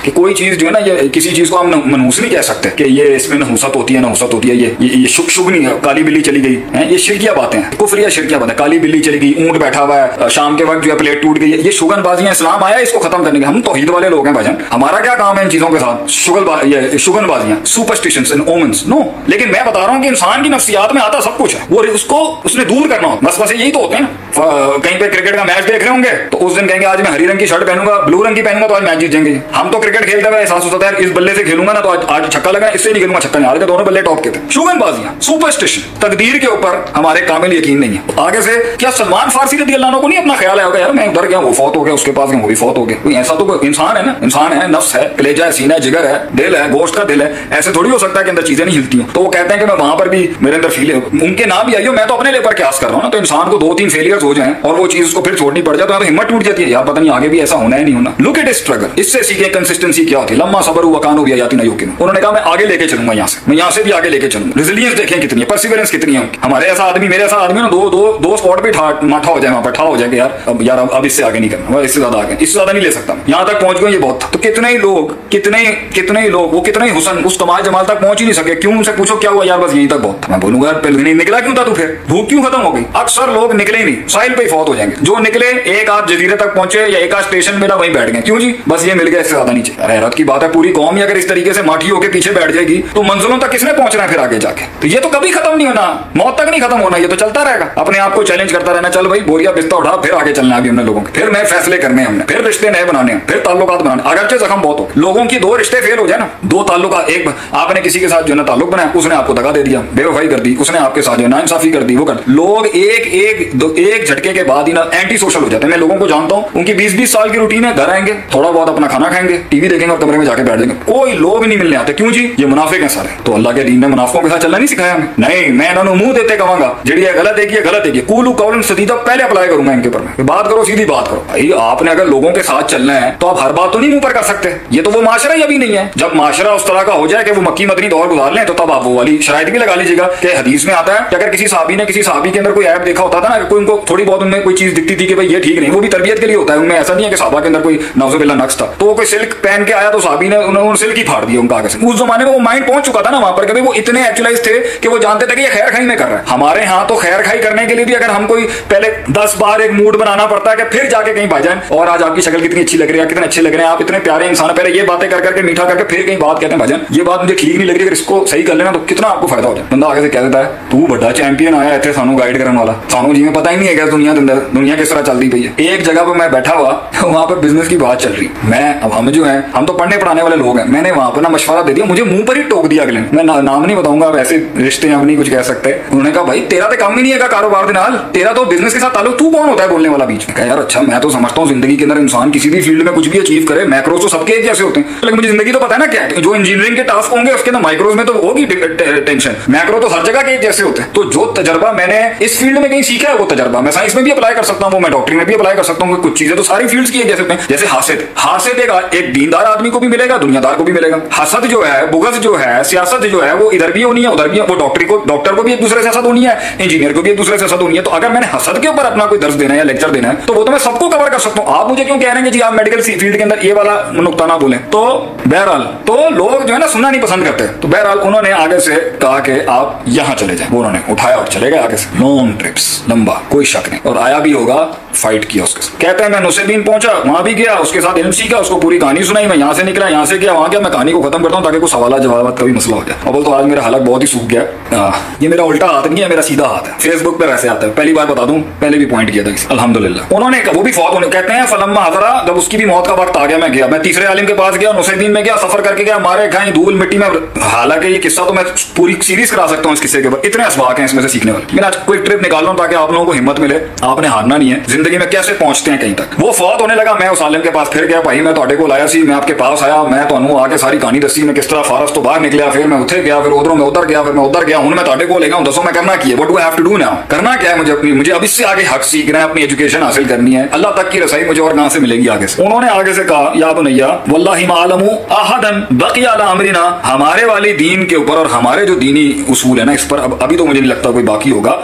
कि कोई चीज जो है ना, ये किसी चीज को हम मनहूस नहीं कह सकते कि ये इसमें नहुसत होती है, नहुसत होती है, ये शुभ नहीं है। काली बिल्ली चली गई है, ये शिरकिया बातें हैं, कुफरिया शिरकिया बातें। काली बिल्ली चली गई, ऊंट बैठा हुआ है, शाम के वक्त जो है प्लेट टूट गई है, ये शुगनबाजियां। इस्लाम आया इसको खत्म करने के। हम तौहीद वाले लोग हैं भाईजान, हमारा क्या काम है इन चीजों के साथ? शुगनबाजियां, सुपरस्टिशंस एंड ओमेंस, नो। लेकिन मैं बता रहा हूं कि इंसान की नफ्सियात में आता सब कुछ है, वो उसको उसने दूर करना हो। बस यही तो होते हैं। कहीं पे क्रिकेट का मैच देख रहे होंगे तो उस दिन कहेंगे आज मैं हरी रंग की शर्ट पहनूंगा, ब्लू रंग की पहनूंगा तो आज मैच जीत जाएंगे। हम तो क्रिकेट खेलते हुए एहसास होता है इस बल्ले से खेलूंगा ना तो आज छक्का लगा, इससे नहीं खेलूंगा छक्का नहीं आ रहा। दोनों बल्ले टॉप के थे। शुगनबाजियां, सुपरस्टिशन, तकदीर के ऊपर हमारे कामिल यकीन नहीं है। आगे से क्या सलमान फारसी रज़ी अल्लाह अन्हु को नहीं अपना ख्याल आया होगा यार मैं उधर गया वो फौत हो गया, उसके पास गया वो भी फौत हो गया? कोई ऐसा तो कोई इंसान है ना, इंसान है, नफ्स है, कलेजा है, सीना है, जिगर है, दिल है, गोश्त का दिल है। ऐसे थोड़ी हो सकता है कि अंदर चीजें नहीं हिलती हो। तो वो कहते हैं कि मैं वहां पर भी मेरे अंदर फील उनके ना भी आई हो, मैं तो अपने लेकर क्यास कर रहा हूँ ना। तो इंसान को 2-3 फेलियर्स हो जाए और वो चीज उसको फिर छोड़नी पड़ जाए तो हिम्मत टूट जाती है यार, पता नहीं आगे भी ऐसा होना है नहीं होना। लुक एट स्ट्रगल, इससे सीखे कंसिस्टेंसी क्या होती है। लम्मा सबर वकानो भी आयाती नहीं होगी। उन्होंने कहा मैं आगे लेके चलूंगा, यहाँ से मैं यहाँ से भी आगे लेके चलूंगा। रेजिलियंस देखें कितनी है, परसिवरेंस कितनी है। हमारे ऐसा आदमी, मेरे ऐसा आदमी ना दो स्पॉट पे माठा हो जाए, वहां पर ठा हो जाए कि यार अब इससे आगे नहीं करना, इससे ज्यादा आगे, इससे ज्यादा नहीं ले सकता, यहाँ तक पहुंच गए, ये बहुत था। तो कितने ही लोग वो कितने ही हुसन उस कमाल जमाल तक पहुंच ही नहीं सके। क्यों? उनसे पूछो क्या हुआ यार, बस यहीं तक बहुत था। मैं बोलूंगा यार पहले नहीं निकला क्यों था तू, फिर भूख क्यों खत्म हो गई? अक्सर लोग निकले ही नहीं, साहिल पे फौत हो जाएंगे। जो निकले एक आध जजीरे तक पहुंचे या एक आध स्टेशन मिला वहीं बैठ गए। क्यों जी? बस ये मिल गया, इससे ज्यादा नहीं चाहिए। हैरत की बात है, पूरी कौम ही अगर इस तरीके से माठी होकर पीछे बैठ जाएगी तो मंजिलों तक किसने पहुंचना है फिर आगे जाके? तो ये तो कभी खत्म नहीं होना, मौत तक नहीं खत्म होना, ये तो चलता रहेगा। अपने आप को चैलेंज करता रहना, चल भाई बोरिया बिस्तर उठा, फिर आगे चलना है अभी हमने लोगों के, फिर नए फैसले करने हैं हमने, फिर रिश्ते नए बनाने हैं, फिर ताल्लुकात बनाने। अगरचे जख्म बहुत हो लोगों की, 2 रिश्ते फेल हो जाए ना, 2 ताल्लुकात, एक आपने किसी के साथ जो है ना ताल्लुक बनाया, उसने आपको दगा दे दिया, बेवफाई कर दी, उसने आपके साथ जो नाइंसाफी कर दी, वो कर लोग एक झटके के बाद ही ना एंटी सोशल हो जाते हैं। मैं लोगों को जानता हूं, उनकी 20-20 साल की रूटीन है, घर आएंगे, थोड़ा बहुत अपना खाना खाएंगे, टीवी देखेंगे और कमरे में जाके बैठ जाएंगे। कोई लोग नहीं मिलने आते। क्यों जी? ये मुनाफिक हैं सारे। तो अल्लाह के दीन ने मुनाफिकों के साथ चलना नहीं सिखाया हमें? नहीं, मैं इन्होंने मुंह देते कहूंगा जेडी गलत है, गलत है, कूलू कौलन सदीदा पहले अप्लाई करूंगा इनके ऊपर। मैं बात करो, सीधी बात करो भाई। आपने अगर लोगों के साथ चलना है तो आप हर बात तो नहीं मुंह पर कर सकते। ये तो वो माशरा ही अभी नहीं है। जब माशरा उस तरह का हो जाए कि वो मक्की मदनी दौर गुजार लें तो तब आप वो वाली शराइत भी लगा लीजिएगा कि हदीस में आता है कि अगर किसी साहबी ने किसी साहबी के अंदर कोई ऐप देखा होता था ना, कोई उनको थोड़ी बहुत उनमें कोई चीज दिखती थी कि भाई ये ठीक नहीं, वो भी तरबियत के लिए होता है, उनमें ऐसा नहीं है कि साहबा के अंदर कोई नाउजुबिल्लाह नक्स था। तो वो कोई सिल्क पहन के आया तो साहबी ने उन्होंने सिल्क ही फाड़ दिया उनका आगे से। उस जमाने में वो माइंड पहुंच चुका था ना वहां पर कि वो इतने एक्चुअलाइज थे कि वो जानते थे कि ये खैर खाई में कर रहा है। हमारे यहाँ तो खैर खाई करने के लिए भी अगर हम कोई पहले 10 बार एक मूड बनाना पड़ता है कि फिर जाके कहीं भाईजान और आज आपकी शक्ल कितनी अच्छी लग रही है, कितने अच्छे लग रहे हैं आप, इतने प्यारे इंसान। पहले ये बातें कर करके मीठा करके फिर कहीं बात कहते हैं भाईजान ये बात मुझे ठीक नहीं लग रही, अगर इसको सही कर लेना तो कितना आपको फायदा हो जाए। बंदा आगे से कह देता है तू बड़ा चैंपियन आया इतने सानू गाइड करने वाला, सानू जी में पता ही नहीं है क्या दुनिया किस तरह चलती पई है। एक जगह पर मैं बैठा हुआ, वहां पर बिजनेस की बात चल रही, मैं अब हम जो है हम तो पढ़ने पढ़ाने वाले लोग हैं, मैंने वहां पर ना मशवरा दे दिया, मुझे मुंह पर ही टोक दिया अगले। मैं नाम नहीं बताऊंगा, वैसे रिश्ते हम नहीं कुछ कह सकते। उन्होंने कहा भाई तेरा तो काम ही नहीं है कारोबार के नाल, तेरा तो बिजनेस के साथ ताल्लुक, तू कौन होता है बोलने वाला बीच में? यार अच्छा मैं तो समझता हूँ जिंदगी के अंदर इंसान किसी भी फील्ड में कुछ भी अचीव करे, मैक्रोज तो सबके एक जैसे होते हैं, लेकिन मुझे जिंदगी तो पता है ना क्या है। जो इंजीनियरिंग के टास्क होंगे उसके अंदर माइक्रोज में तो होगी टेंशन, मैक्रो तो हर जगह के एक जैसे होते हैं। तो जो तजर्बा मैंने इस फील्ड में कहीं सीखा है वो तजर्बा मैं साइंस में भी अप्लाई कर सकता हूँ, वो मैं डॉक्टरी में भी अप्लाई कर सकता हूँ। कुछ चीजें तो सारी फील्ड्स की एक जैसे होते हैं। जैसे हासिद एक दीनदार आदमी को भी मिलेगा, दुनियादार को भी मिलेगा। हसद जो है, बुग़्ज़ जो है, सियासत जो है वो इधर भी होनी है उधर भी। वो डॉक्टर को भी एक दूसरे से हसद होनी है, इंजीनियर को भी एक दूसरे से हसद होनी है। तो अगर मैंने हसद के ऊपर अपना कोई दर्ज देना है या लेक्चर देना है तो वो तो मैं सबको कवर कर सकता हूँ। आप मुझे क्यों कह रहे हैं जी आप मेडिकल फील्ड के अंदर ये वाला नुक्ता ना बोलें? तो बहरहाल तो लोग जो है ना सुनना नहीं पसंद करते। तो बहरहाल उन्होंने आगे से कहा कि आप यहां चले जाएं, वो उन्होंने उठाया और चले गए आगे से। लॉन्ग ट्रिप्स, लंबा, कोई शक नहीं। और आया भी होगा, फाइट किया उसके साथ। कहते हैं मैं नुसैबीन पहुंचा, वहां भी गया, उसके साथ इल्म सीखा, उसको पूरी कहानी सुनाई, मैं यहां से निकला, यहां से गया, वहां गया। मैं कहानी को खत्म करता हूं ताकि कोई सवाल जवाब का भी मसला हो जाए। अब तो आज मेरा हालत बहुत ही सूख गया। ये मेरा उल्टा हाथ नहीं है, मेरा सीधा हाथ है। फेसबुक पे वैसे आता है, पहली बार बता दूं, पहले भी पॉइंट किया था अल्हम्दुलिल्लाह। उन्होंने वो भी फौत होने, कहते हैं फलम्मा हज़रा, जब उसकी भी मौत का वक्त आ गया मैं गया, मैं तीसरे आलिम के पास गया, नुसैबीन में गया, सफर करके गया, मारे खाई धूल मिट्टी में। हालांकि ये किस्सा तो मैं पूरी सीरीज करा सकता हूँ इस किस्से के ऊपर, इतने असबाक हैं इसमें से सीखने वाले। मैं आज कोई ट्रिप निकाल रहा हूं ताकि आप लोगों को हिम्मत मिले, आपने हारना नहीं है जिंदगी में, कैसे पहुंचते हैं कहीं तक। वो फौत होने लगा, मैं उस आलिम के पास फिर गया, भाई मैं ਤੁਹਾਡੇ ਕੋਲ आया सी, मैं आपके पास आया, मैं ਤੁਹਾਨੂੰ आके सारी कहानी दसी, मैं किस तरह फारस तो बाहर निकलिया, फिर मैं उठे गया, फिर उधरों मैं उधर गया, फिर मैं उधर गया, हूं मैं ਤੁਹਾਡੇ ਕੋਲ लेगा, दसो मैं करना की है, what do I have to do now, करना क्या है मुझे अब इससे आगे हक सीखना है, अपनी एजुकेशन हासिल करनी है, अल्लाह तक की रसाई मुझे और कहां से मिलेगी आगे से। उन्होंने आगे से कहा या बुनैया वल्लाहि मा अलमु अहदन बकिया अला अमरिना, हमारे वाली दीन के ऊपर और हमारे जो दीनी उसूल है ना इस पर अभी तो मुझे नहीं लगता कोई बाकी होगा,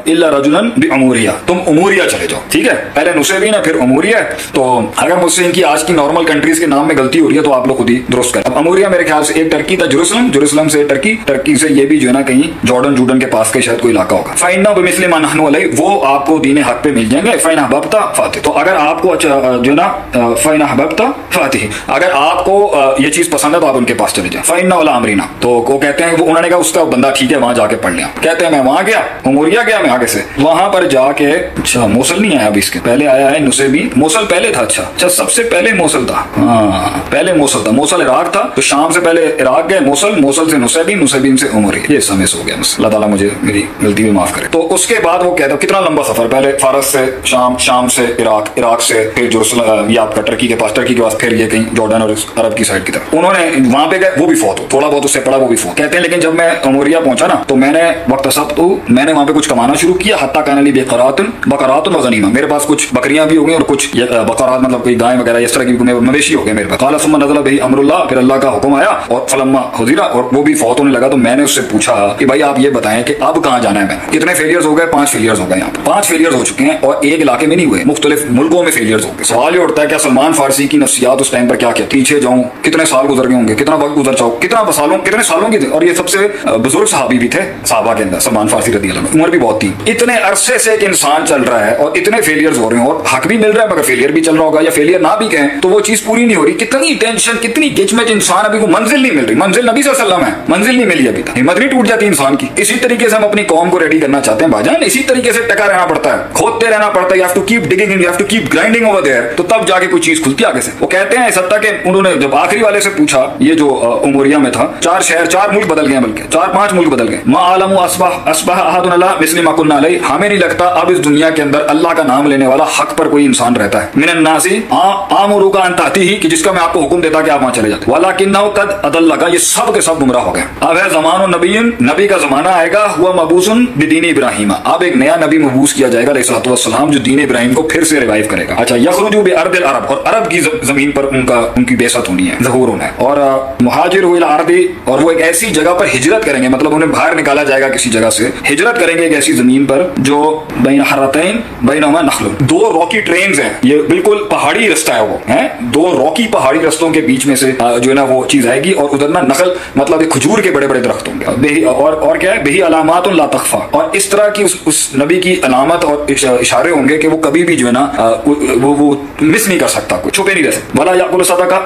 इल्ला रजुलन बि उमूरिया, तुम उमूरिया चले जाओ, ठीक है। पहले नुसैबीन है फिर उमूरिया। तो अगर मुझसे इनकी आज की नॉर्मल कंट्रीज के नाम में गलती हो रही है तो आप लोग खुद ही दुरुस्त करें। अब अमूरिया मेरे ख्याल से एक टर्की था जेरूसलम, जेरूसलम से टर्की, टर्की से ये भी जो है ना कहीं जॉर्डन के पास के शायद कोई इलाका होगा। फाइना बिमिस्लिम मा नहनु अलैहि, वो आपको दीन हक पे मिल जाएंगे। फाइना अहबब्ता फातिह, तो अगर आपको अच्छा जो ना फाइना अहबब्ता फातिह, अगर आपको ये चीज पसंद है तो आप उनके पास चले जाए। फाइना वाला अमरीना, तो वो कहते हैं, वो उन्होंने कहा उसका बंदा ठीक है वहां जाके पढ़ लिया। कहते हैं मैं वहां गया, अमूरिया गया मैं आगे से, वहां पर जाके अच्छा मोसल नहीं आया अभी, इसके पहले आया है नुसेबी, मोसल पहले था। अच्छा सबसे पहले मोसल था, हाँ पहले मोसल था। मोसल इराक था, तो शाम से पहले इराक गए, मोसल से नुसेबीन, नुसेबीन से उमरिया। ये समय हो गया, अल्लाह ताला मुझे मेरी गलती भी माफ करे। तो उसके बाद वो कहता कितना लंबा सफर, पहले फारस से शाम, शाम से इराक, इराक से फिर जेरूसलम, ये आपका टर्की के पास, टर्की के पास फिर ये कहीं जॉर्डन और अरब की साइड की तरफ। उन्होंने वहां पे गए, वो भी फौत हो, थोड़ा बहुत उससे पड़ा, वो भी फौत। कहते हैं लेकिन जब मैं उमरिया पहुंचा ना तो मैंने वक्त सब तो मैंने वहां पे कुछ कमाना शुरू किया। हत्ता कानली बेकरातुन बकरातुन व गनीमा, मेरे पास कुछ बकरियां भी हो गई और कुछ बकरात मतलब कोई गाय वगैरह इस तरह की मवेशी हो गए मेरे पास। काला सुम्मा नज़ला बिही अमरुल्लाह, फिर अल्लाह का हुक्म आया और फलम्मा हुज़िरा, और वो भी फौत होने लगा। तो मैंने उससे पूछा कि भाई आप ये बताएं कि अब कहाँ जाना है। मैंने कितने फेलियर्स हो गए, 5 फेलियर्स हो गए, यहाँ 5 फेलियर्स हो चुके हैं और एक इलाके में नहीं हुए, मुख्तलिफ मुल्कों में फेलियर्स हो गए। सवाल ये उठता है क्या सलमान फारसी की नफ्सियात उस टाइम पर क्या क्या, पीछे जाऊं कितने साल गुजर गए होंगे, कितना वक्त गुजर जाओ, कितने सालों की थे, और ये सबसे बुजुर्ग सहाबी भी थे सहाबा के अंदर, सलमान फारसी रज़ी अल्लाह अन्हु, उम्र भी बहुत थी। इतने अरसे से एक इंसान चल रहा है और इतने फेलियर्स हो रहे हैं और हक भी मिल रहा है मगर फेलियर भी चल रहा होगा, या फेलियर ना भी कहें तो वो चीज पूरी नहीं हो रही। कितनी टेंशन, कितनी गिचमिच, इंसान अभी को मंजिल नहीं मिल रही, मंजिल नबी सल्लल्लाहु अलैहि वसल्लम है, मंजिल नहीं मिली अभी तक, हिम्मत नहीं टूट जाती इंसान की। इसी तरीके से हम अपनी कौम को रेडी करना चाहते हैं भाईजान, इसी तरीके से टका रहना पड़ता है, खोदते रहना पड़ता है, you have to keep digging in, you have to keep grinding over there, तो तब जाके कोई चीज खुलती आगे से। वो कहते हैं सत्ता के उन्होंने जब आखिरी वाले से पूछा, ये जो उमरिया में था, 4 शहर 4 मुल्क बदल गए, बल्कि 4-5 मुल्क बदल गए। मा आलमु अस्बह अहदुन अला मिस्लि मा कुन्ना अलैहि, हमें नहीं लगता अब इस दुनिया के अंदर अल्लाह का नाम लेने वाला हक पर कोई इंसान रहता है। मिनन नासी आमुरु का अंताती ही, कि जिसका मैं आपको हुक्म देता कि आप वहां चले जाते, वलाकिन्नहु कद अदल्ला का, ये सब के सब गुमराह हो गए। अब है ज़मानु नबीय्यिन, नबी का जमाना आएगा, हुआ मबूसन बिदीन इब्राहिम, अब एक नया नबी मबूस किया जाएगा अलैहिस्सलातु वस्सलाम, जो दीन इब्राहिम को फिर से रिवाइव करेगा। अच्छा यखरुजु बि अर्दिल अरब, और अरब की जमीन पर उनकी बेसत होनी है, ज़हूर होना है। और मुहाजिर इला अर्दी, और वो एक ऐसी जगह पर हिजरत करेंगे, मतलब उन्हें बाहर निकाला जाएगा किसी जगह से, हिजरत करेंगे एक ऐसी जमीन पर जो बैन हर्रतैन बैनहुमा नख्लुन, 2 रॉकी ट्रेन्स हैं, ये बिल्कुल पहाड़ी रास्ता है, वो है 2 रॉकी पहाड़ी रास्तों के बीच में से जो है ना वो चीज आएगी, और उधर ना नखल मतलब खजूर के बड़े बड़े दरख्त होंगे, और क्या है बेही अलामात ला तख्फा, और इस तरह की उस नबी की अलामत और इशारे होंगे कि वो कभी भी जो है ना वो मिस नहीं कर सकता, कोई छुपे नहीं रह सकता। वला याकुल सदका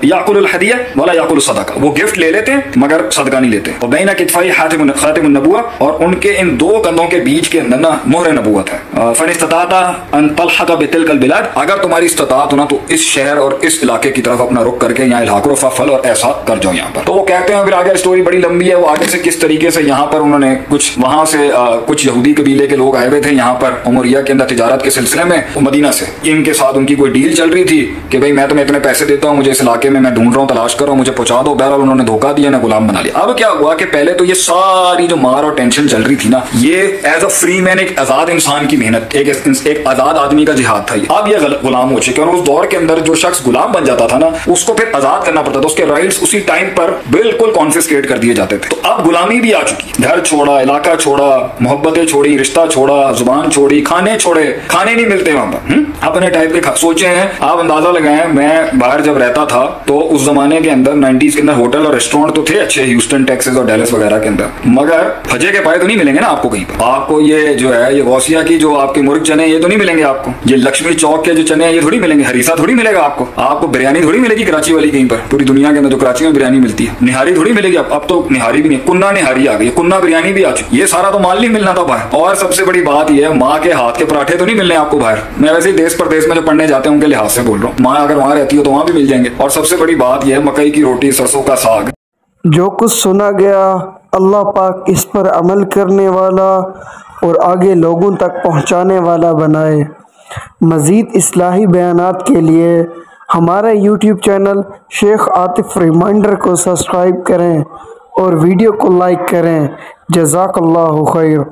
याकुल हदिया वला याकुल सदका, वो गिफ्ट ले लेते हैं मगर सदका नहीं लेते। और बैना कितफाई खातिमुन नबुवा, और उनके इन 2 कंधों के बीच के अंदर ना मोहर नबुवत है। फनिस्तताता अन तलहका बितिलकल बिलाद, अगर तुम्हारी इस्तिताअत हो ना तो इस शहर और इस इलाके की तरफ अपना रुख करके यहाँ इलाक़ रो फल और ऐसा कर जाओ यहाँ पर। तो वो कहते हैं फिर आगे स्टोरी बड़ी लंबी है, वो आगे से किस तरीके से यहाँ पर उन्होंने कुछ वहां से कुछ यहूदी कबीले के लोग आए हुए थे यहाँ पर उमरिया के अंदर तिजारत के सिलसिले में, मदीना से इनके साथ उनकी कोई डील चल रही थी कि भाई मैं तुम्हें इतने पैसे देता हूँ, मुझे इस इलाके में मैं ढूंढ रहा हूँ, तलाश कर रहा हूँ, मुझे पहुंचा दो। बहरहाल उन्होंने धोखा दिया ना, गुलाम बना लिया। अब क्या हुआ कि पहले तो ये सारी जो मार और टेंशन चल रही थी ना, ये एज अ फ्री मैन, एक आजाद इंसान की मेहनत, एक आजाद आदमी का जिहाद था। अब ये गुलाम हो चुके हैं, और उस दौर के अंदर जो शख्स गुलाम बन जाता था ना उसको फिर आजाद करना पड़ता था, उसके राइट्स उसी टाइम पर बिल्कुल कॉन्फिस्केट कर दिए जाते थे। तो अब गुलामी भी आ चुकी, घर छोड़ा, इलाका छोड़ा, मोहब्बतें छोड़ी, रिश्ता छोड़ा, जुबान छोड़ी, खाने छोड़े, खाने नहीं मिलते वहां पर, अपने टाइप के सोचे हैं। आप अंदाजा लगाएं, मैं बाहर जब रहता था तो उस जमाने के अंदर 90s के अंदर होटल और रेस्टोरेंट तो थे अच्छे, ह्यूस्टन टेक्सास और डैलस वगैरह के अंदर, मगर फजे के पाए तो नहीं मिलेंगे ना आपको कहीं पर। आपको ये जो है ये गौसिया की जो आपके मुर्ग चने ये तो नहीं मिलेंगे आपको, ये लक्ष्मी चौक के जो चने हैं ये थोड़ी मिलेंगे, हरीसा थोड़ी मिलेगा आपको बिरयानी थोड़ी मिलेगी कराची वाली कहीं पर, पूरी दुनिया के अंदर जो कराची में बिरयानी मिलती है, निहारी थोड़ी मिलेगी। अब तो निहारी भी नहीं, कुन्ना निहारी आ गई, कुन्ना बिरयानी भी आ चुकी, ये सारा तो माल नहीं मिलना था बाहर। और सबसे बड़ी बात यह है, माँ के हाथ के पराठे तो नहीं मिलने आपको बाहर। मैं वैसे ही देश प्रदेश में जो पढ़ने जाते हैं उनके लिहाज से बोल रहा हूँ, माँ अगर वहां रहती हो तो वहां भी मिल जाएंगे। और सबसे बड़ी बात यह है, मकई की रोटी, सरसों का साग। जो कुछ सुना गया अल्लाह पाक इस पर अमल करने वाला और आगे लोगों तक पहुँचाने वाला बनाए। मज़ीद इस्लाही बयानात के लिए हमारा YouTube channel Sheikh Atif reminder को सब्सक्राइब करें और वीडियो को लाइक करें। जज़ाकल्लाहु खैर।